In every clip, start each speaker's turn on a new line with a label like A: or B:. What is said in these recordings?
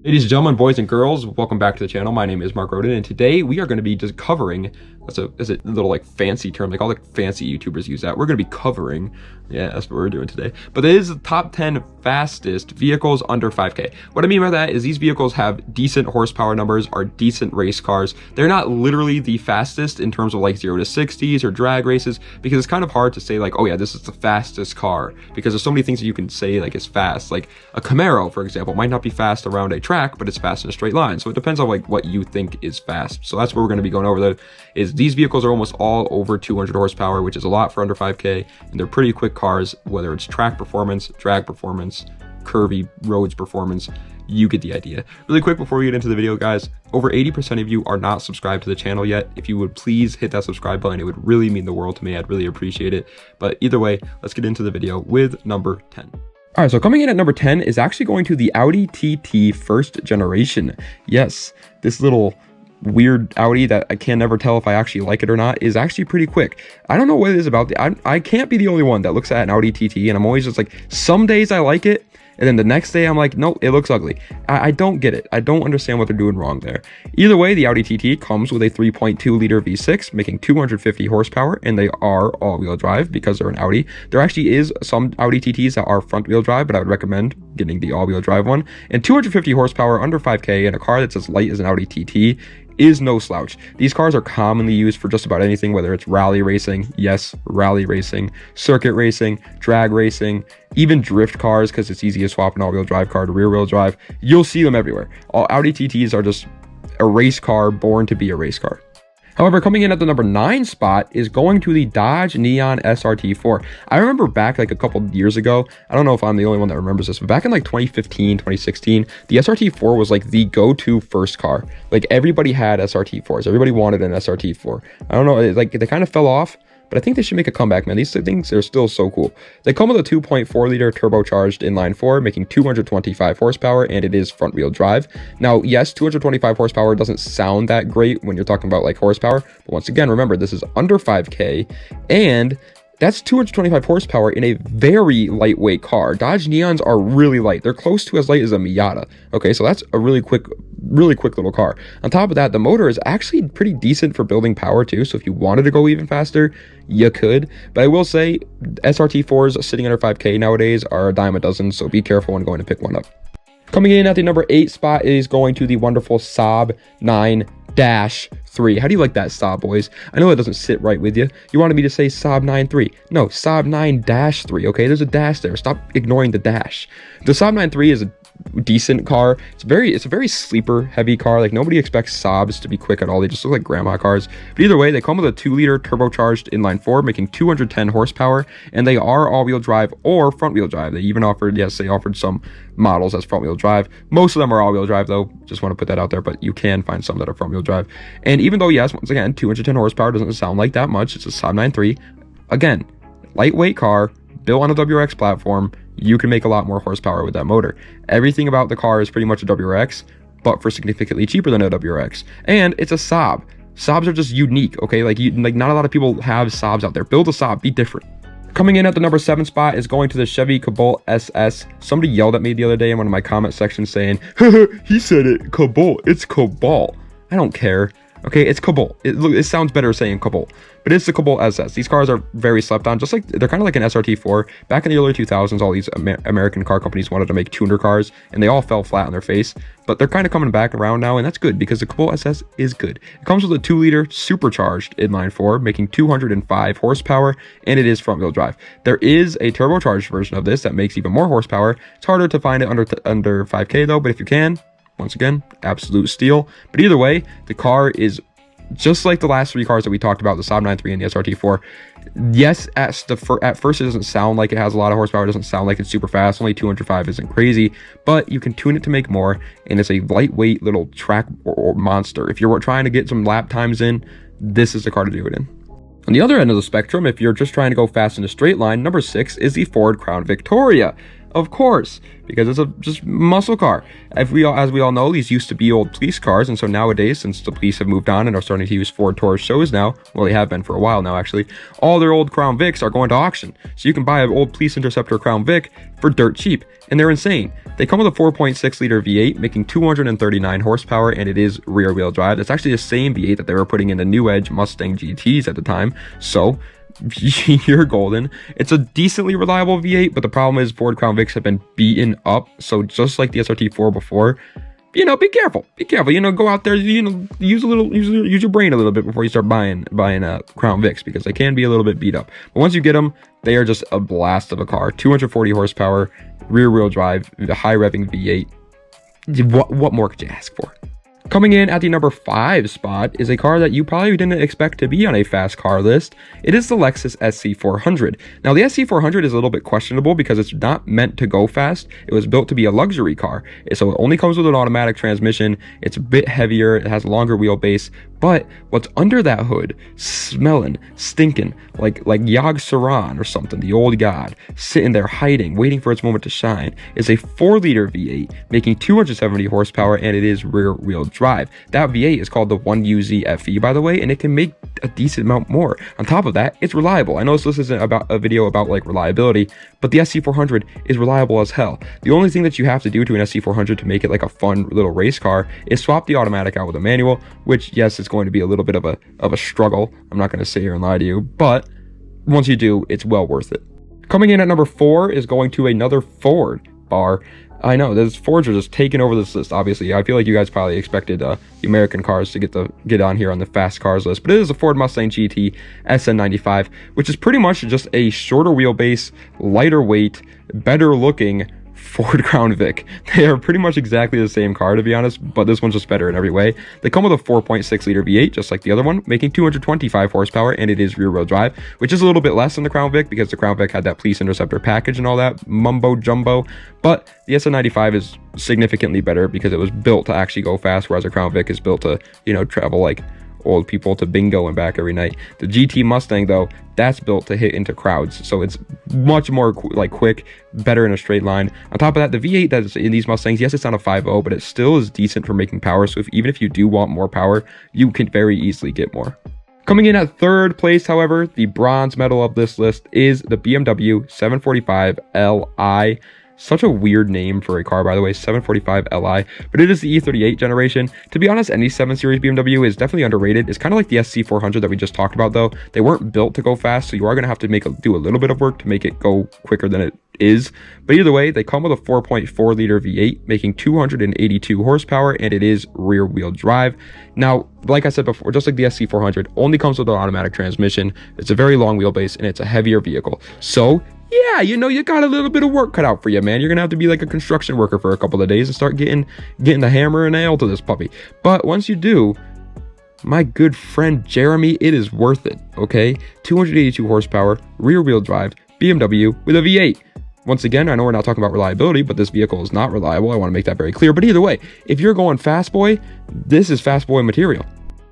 A: Ladies and gentlemen, boys and girls, welcome back to the channel. My name is Mark Roden, and today we are going to be just covering, that's a little like fancy term, like all the fancy YouTubers use that. We're going to be covering, yeah, that's what we're doing today. But it is the top 10 fastest vehicles under 5K. What I mean by that is these vehicles have decent horsepower numbers, are decent race cars. They're not literally the fastest in terms of like 0 to 60s or drag races, because it's kind of hard to say like, oh yeah, this is the fastest car, because there's so many things that you can say like is fast. Like a Camaro, for example, might not be fast around a track, but it's fast in a straight line. So it depends on like what you think is fast. So that's what we're going to be going over though, is these vehicles are almost all over 200 horsepower, which is a lot for under 5K, and they're pretty quick cars, whether it's track performance, drag performance, curvy roads performance. You get the idea. Really quick before we get into the video, guys, over 80% of you are not subscribed to the channel yet. If you would please hit that subscribe button, it would really mean the world to me. I'd really appreciate it. But either way, let's get into the video with number 10. All right, so coming in at number 10 is actually going to the Audi TT first generation. Yes, this little weird Audi that I can never tell if I actually like it or not is actually pretty quick. I don't know what it is about I can't be the only one that looks at an Audi TT and I'm always just like, some days I like it, and then the next day I'm like, nope, it looks ugly. I don't get it. I don't understand what they're doing wrong there. Either way, the Audi TT comes with a 3.2 liter V6, making 250 horsepower, and they are all-wheel drive because they're an Audi. There actually is some Audi TTs that are front-wheel drive, but I would recommend getting the all-wheel drive one. And 250 horsepower under 5K in a car that's as light as an Audi TT is no slouch. These cars are commonly used for just about anything, whether it's rally racing, yes, rally racing, circuit racing, drag racing, even drift cars, because it's easy to swap an all-wheel drive car to rear-wheel drive. You'll see them everywhere. All Audi TTs are just a race car born to be a race car. However, coming in at the number 9 spot is going to the Dodge Neon SRT4. I remember back like a couple years ago, I don't know if I'm the only one that remembers this, but back in like 2015, 2016, the SRT4 was like the go-to first car. Like everybody had SRT4s. Everybody wanted an SRT4. I don't know, like they kind of fell off, but I think they should make a comeback, man. These things are still so cool. They come with a 2.4 liter turbocharged inline 4, making 225 horsepower, and it is front wheel drive. Now, yes, 225 horsepower doesn't sound that great when you're talking about like horsepower, but once again, remember, this is under 5K, and that's 225 horsepower in a very lightweight car. Dodge Neons are really light. They're close to as light as a Miata. Okay, so that's a really quick little car. On top of that, the motor is actually pretty decent for building power too. So if you wanted to go even faster, you could. But I will say SRT4s sitting under 5K nowadays are a dime a dozen. So be careful when going to pick one up. Coming in at the number 8 spot is going to the wonderful Saab 9-3. How do you like that, Saab boys? I know it doesn't sit right with you. You wanted me to say Saab 9-3. No, Saab 9-3, okay? There's a dash there. Stop ignoring the dash. The Saab 9-3 is a decent car. It's a very sleeper heavy car. Like nobody expects Saabs to be quick at all. They just look like grandma cars. But either way, they come with a 2 liter turbocharged inline 4, making 210 horsepower, and they are all-wheel drive or front-wheel drive. They even offered, yes, they offered some models as front-wheel drive. Most of them are all-wheel drive though. Just want to put that out there, but you can find some that are front-wheel drive. And even though, yes, once again, 210 horsepower doesn't sound like that much. It's a Saab 9-3. Again, lightweight car, built on a WRX platform. You can make a lot more horsepower with that motor. Everything about the car is pretty much a WRX, but for significantly cheaper than a WRX. And it's a Saab. Saabs are just unique, okay? Like not a lot of people have Saabs out there. Build a Saab, be different. Coming in at the number 7 spot is going to the Chevy Cobalt SS. Somebody yelled at me the other day in one of my comment sections saying, he said it, Cobalt, it's Cobalt. I don't care. Okay, it's Cobalt. It sounds better saying Cobalt, but it's the Cobalt SS. These cars are very slept on, just like they're kind of like an SRT4. Back in the early 2000s, all these American car companies wanted to make tuner cars, and they all fell flat on their face. But they're kind of coming back around now, and that's good because the Cobalt SS is good. It comes with a 2 liter supercharged inline 4, making 205 horsepower, and it is front wheel drive. There is a turbocharged version of this that makes even more horsepower. It's harder to find it under 5K though, but if you can, once again, absolute steal. But either way, the car is just like the last 3 cars that we talked about, the Saab 9-3 and the SRT4. Yes, at first it doesn't sound like it has a lot of horsepower. It doesn't sound like it's super fast. Only 205 isn't crazy, but you can tune it to make more, and it's a lightweight little track or monster. If you're trying to get some lap times in, this is the car to do it in. On the other end of the spectrum, if you're just trying to go fast in a straight line, number 6 is the Ford Crown Victoria. Of course, because it's a just muscle car. As we all know, these used to be old police cars, and so nowadays, since the police have moved on and are starting to use Ford Taurus shows now, well, they have been for a while now actually, all their old Crown Vics are going to auction. So you can buy an old Police Interceptor Crown Vic for dirt cheap, and they're insane. They come with a 4.6 liter V8, making 239 horsepower, and it is rear wheel drive. It's actually the same V8 that they were putting in the new Edge Mustang GTs at the time, so you're golden. It's a decently reliable V8, but the problem is Ford Crown Vics have been beaten up. So just like the SRT4 before, be careful. Go out there, use your brain a little bit before you start buying Crown Vics, because they can be a little bit beat up. But once you get them, they are just a blast of a car. 240 horsepower, rear wheel drive, high revving V8. What more could you ask for? Coming in at the number 5 spot is a car that you probably didn't expect to be on a fast car list. It is the Lexus SC400. Now, the SC400 is a little bit questionable because it's not meant to go fast. It was built to be a luxury car. So it only comes with an automatic transmission. It's a bit heavier. It has a longer wheelbase. But what's under that hood, smelling, stinking, like Yag Saran or something, the old god, sitting there hiding, waiting for its moment to shine, is a 4-liter V8, making 270 horsepower, and it is rear-wheel drive. That V8 is called the 1UZ FE, by the way, and it can make a decent amount more. On top of that, it's reliable. I know this isn't about a video about like reliability, but the SC400 is reliable as hell. The only thing that you have to do to an SC400 to make it like a fun little race car is swap the automatic out with a manual, which, yes, it's going to be a little bit of a struggle. I'm not going to sit here and lie to you, but once you do, it's well worth it. Coming in at number 4 is going to another Ford bar. I know, those Fords are just taking over this list, obviously. I feel like you guys probably expected the American cars to get on here on the fast cars list, but it is a Ford Mustang GT SN95, which is pretty much just a shorter wheelbase, lighter weight, better looking Ford Crown Vic. They are pretty much exactly the same car, to be honest, but this one's just better in every way. They come with a 4.6 liter V8, just like the other one, making 225 horsepower, and it is rear wheel drive, which is a little bit less than the Crown Vic because the Crown Vic had that Police Interceptor package and all that mumbo jumbo, but the SN95 is significantly better because it was built to actually go fast, whereas the Crown Vic is built to, travel like old people to bingo and back every night. The GT Mustang, though, that's built to hit into crowds, so it's much more quick, better in a straight line. On top of that, the V8 that's in these Mustangs, yes, it's not a 5.0, but it still is decent for making power, so even if you do want more power, you can very easily get more. Coming in at 3rd place, however, the bronze medal of this list is the BMW 745 Li. Such a weird name for a car, by the way, 745 Li, but it is the E38 generation. To be honest, any 7 Series BMW is definitely underrated. It's kind of like the SC400 that we just talked about, though. They weren't built to go fast, so you are going to have to do a little bit of work to make it go quicker than it is. But either way, they come with a 4.4 liter V8, making 282 horsepower, and it is rear wheel drive. Now, like I said before, just like the SC400, only comes with an automatic transmission. It's a very long wheelbase, and it's a heavier vehicle. So yeah, you got a little bit of work cut out for you, man. You're gonna have to be like a construction worker for a couple of days and start getting the hammer and nail to this puppy. But once you do, my good friend Jeremy, it is worth it, okay? 282 horsepower, rear wheel drive, BMW with a V8. Once again, I know we're not talking about reliability, but this vehicle is not reliable. I want to make that very clear. But either way, if you're going fast boy, this is fast boy material.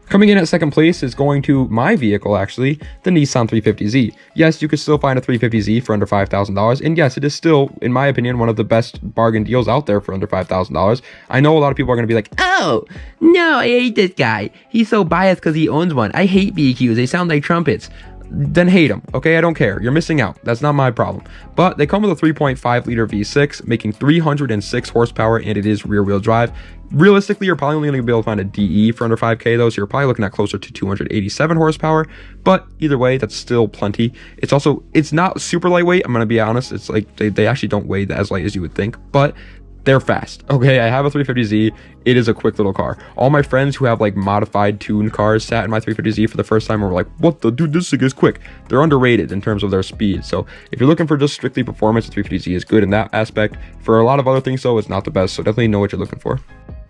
A: Coming in at 2nd place is going to my vehicle, actually, the Nissan 350Z. Yes, you could still find a 350Z for under $5,000, and yes, it is still, in my opinion, one of the best bargain deals out there for under $5,000. I know a lot of people are going to be like, oh, no, I hate this guy. He's so biased because he owns one. I hate BQs. They sound like trumpets. Then hate them, okay? I don't care. You're missing out. That's not my problem. But they come with a 3.5 liter V6, making 306 horsepower, and it is rear wheel drive. Realistically, you're probably only going to be able to find a DE for under 5K, though, so you're probably looking at closer to 287 horsepower. But either way, that's still plenty. It's not super lightweight. I'm going to be honest. It's like they actually don't weigh as light as you would think, but they're fast. Okay, I have a 350Z. It is a quick little car. All my friends who have like modified tuned cars sat in my 350Z for the first time and were like, what the dude, this thing is quick. They're underrated in terms of their speed. So if you're looking for just strictly performance, the 350Z is good in that aspect. For a lot of other things, though, it's not the best. So definitely know what you're looking for.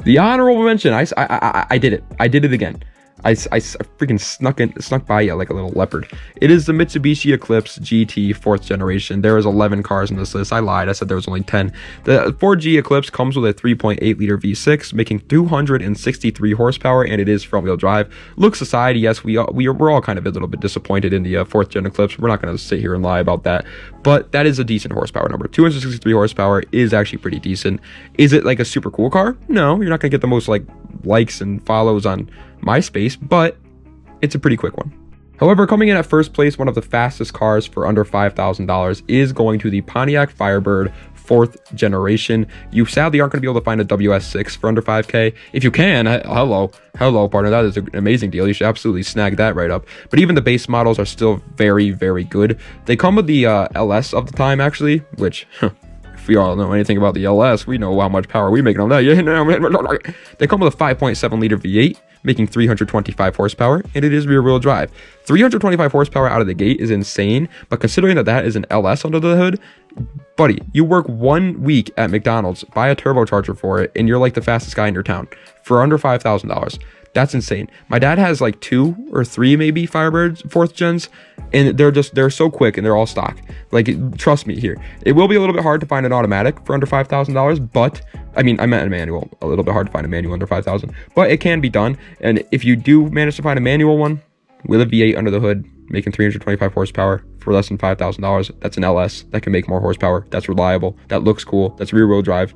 A: The honorable mention, I did it. I did it again. I freaking snuck by you like a little leopard. It is the Mitsubishi Eclipse GT 4th generation. There is 11 cars in this list. I lied. I said there was only 10. The 4G Eclipse comes with a 3.8 liter V6, making 263 horsepower, and it is front-wheel drive. Look society, yes, we're all kind of a little bit disappointed in the 4th gen Eclipse. We're not going to sit here and lie about that, but that is a decent horsepower number. 263 horsepower is actually pretty decent. Is it like a super cool car? No, you're not going to get the most like likes and follows on MySpace, but it's a pretty quick one. However, coming in at first place, one of the fastest cars for under $5,000 is going to the Pontiac Firebird 4th generation. You sadly aren't going to be able to find a WS6 for under 5K. If you can, hello partner, that is an amazing deal. You should absolutely snag that right up. But even the base models are still very, very good. They come with the LS of the time, actually, which if we all know anything about the LS, we know how much power we make on that. They come with a 5.7 liter V8, making 325 horsepower, and it is rear-wheel drive. 325 horsepower out of the gate is insane, but considering that that is an LS under the hood, buddy, you work 1 week at McDonald's, buy a turbocharger for it, and you're like the fastest guy in your town for under $5,000. That's insane. My dad has like 2 or 3 maybe Firebirds 4th gens, and they're so quick and they're all stock. Like, trust me here. It will be a little bit hard to find an automatic for under $5,000, but I mean, I meant a manual. A little bit hard to find a manual under $5,000, but it can be done. And if you do manage to find a manual one with a V8 under the hood, making 325 horsepower for less than $5,000, that's an LS that can make more horsepower. That's reliable. That looks cool. That's rear-wheel drive.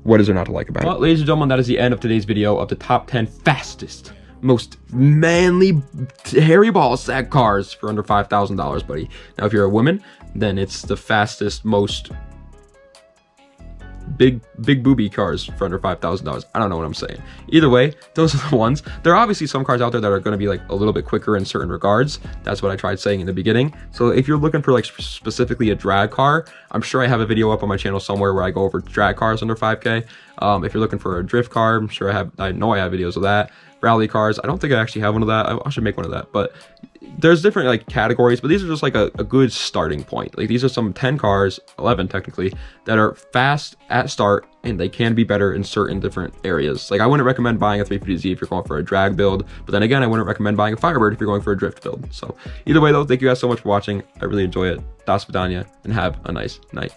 A: What is there not to like about it? Well, ladies and gentlemen, that is the end of today's video of the top 10 fastest, most manly, hairy ball sack cars for under $5,000, buddy. Now, if you're a woman, then it's the fastest, most big booby cars for under $5,000. I don't know what I'm saying. Either way, those are the ones. There are obviously some cars out there that are going to be like a little bit quicker in certain regards. That's what I tried saying in the beginning. So if you're looking for like specifically a drag car, I'm sure I have a video up on my channel somewhere where I go over drag cars under 5K. If you're looking for a drift car, I'm sure I know I have videos of that. Rally cars, I don't think I actually have one of that. I should make one of that, but there's different like categories, but these are just like a good starting point. Like, these are some 10 cars, 11 technically, that are fast at start, and they can be better in certain different areas. Like, I wouldn't recommend buying a 350Z if you're going for a drag build, but then again, I wouldn't recommend buying a Firebird if you're going for a drift build. So either way though, thank you guys so much for watching. I really enjoy it. Das Vidania, and have a nice night.